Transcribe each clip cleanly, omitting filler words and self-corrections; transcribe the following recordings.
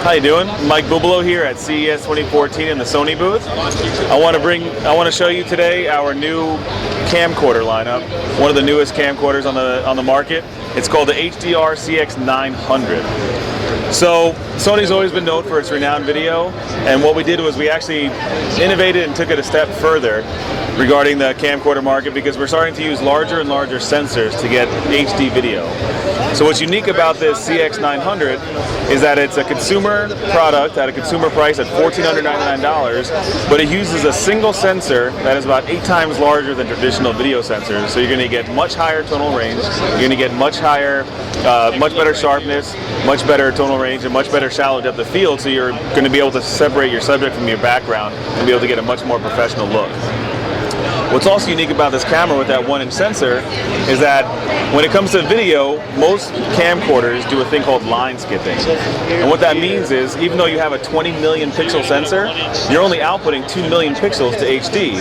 How you doing? Mike Bubalo here at CES 2014 in the Sony booth. I want to show you today our new camcorder lineup. One of the newest camcorders on the market. It's called the HDR-CX900. So Sony's always been known for its renowned video, and what we did was we actually innovated and took it a step further regarding the camcorder market, because we're starting to use larger and larger sensors to get HD video. So what's unique about this CX900 is that it's a consumer product at a consumer price at $1,499, but it uses a single sensor that is about 8 times larger than traditional video sensors. So you're going to get much higher tonal range, you're going to get much higher, much better sharpness, much better tonal range, and much better shallow depth of field, so you're going to be able to separate your subject from your background and be able to get a much more professional look. What's also unique about this camera with that 1-inch sensor is that when it comes to video, most camcorders do a thing called line skipping. And what that means is, even though you have a 20 million pixel sensor, you're only outputting 2 million pixels to HD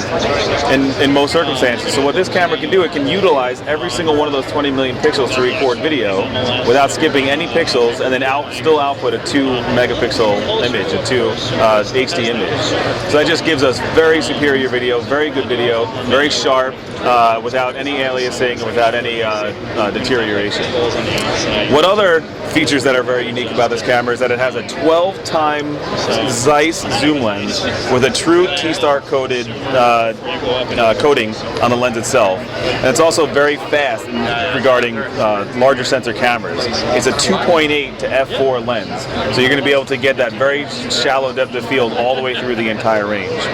in most circumstances. So what this camera can do, it can utilize every single one of those 20 million pixels to record video without skipping any pixels, and then still output a 2 megapixel image, a 2 HD image. So that just gives us very superior video, very good video, very sharp, without any aliasing, without any deterioration. What other features that are very unique about this camera is that it has a 12-time Zeiss zoom lens with a true T-Star coated coating on the lens itself. And it's also very fast regarding larger sensor cameras. It's a 2.8 to f4 lens, so you're going to be able to get that very shallow depth of field all the way through the entire range.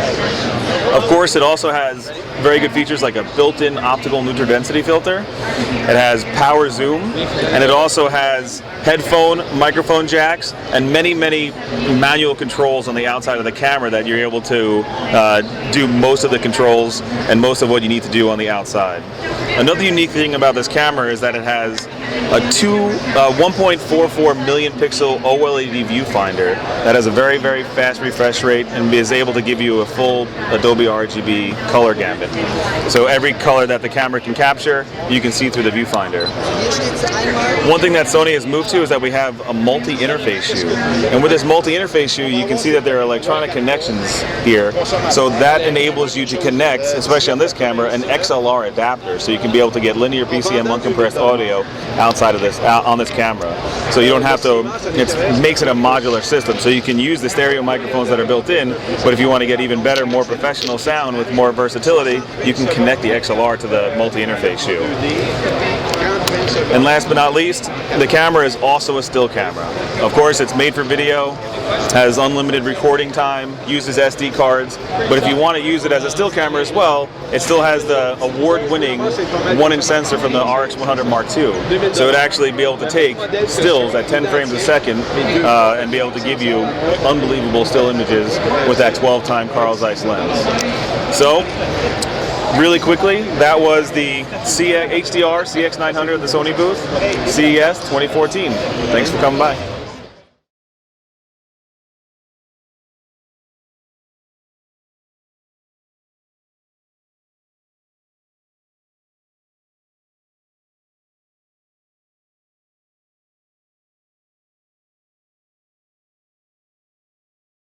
Of course, it also has very good features like a built-in optical neutral density filter. It has power zoom, and it also has headphone, microphone jacks, and many manual controls on the outside of the camera that you're able to do most of the controls and most of what you need to do on the outside. Another unique thing about this camera is that it has a 1.44 million pixel OLED viewfinder that has a very fast refresh rate and is able to give you a full Adobe RGB color gamut. So every color that the camera can capture, you can see through the viewfinder. One thing that Sony has moved to is that we have a multi-interface shoe. And with this multi-interface shoe, you can see that there are electronic connections here. So that enables you to connect, especially on this camera, an XLR adapter. So you can be able to get linear PCM uncompressed audio outside of this, on this camera. So you don't have to, it makes it a modular system. So you can use the stereo microphones that are built in, but if you want to get even better, more professional sound with more versatility, you can connect the XLR to the multi-interface shoe. And last but not least, the camera is also a still camera. Of course, it's made for video, has unlimited recording time, uses SD cards, but if you want to use it as a still camera as well, it still has the award-winning 1-inch sensor from the RX100 Mark II. So it'd actually be able to take stills at 10 frames a second and be able to give you unbelievable still images with that 12-time Carl Zeiss lens. So, really quickly, that was the HDR-CX900 at the Sony booth, CES 2014. Thanks for coming by.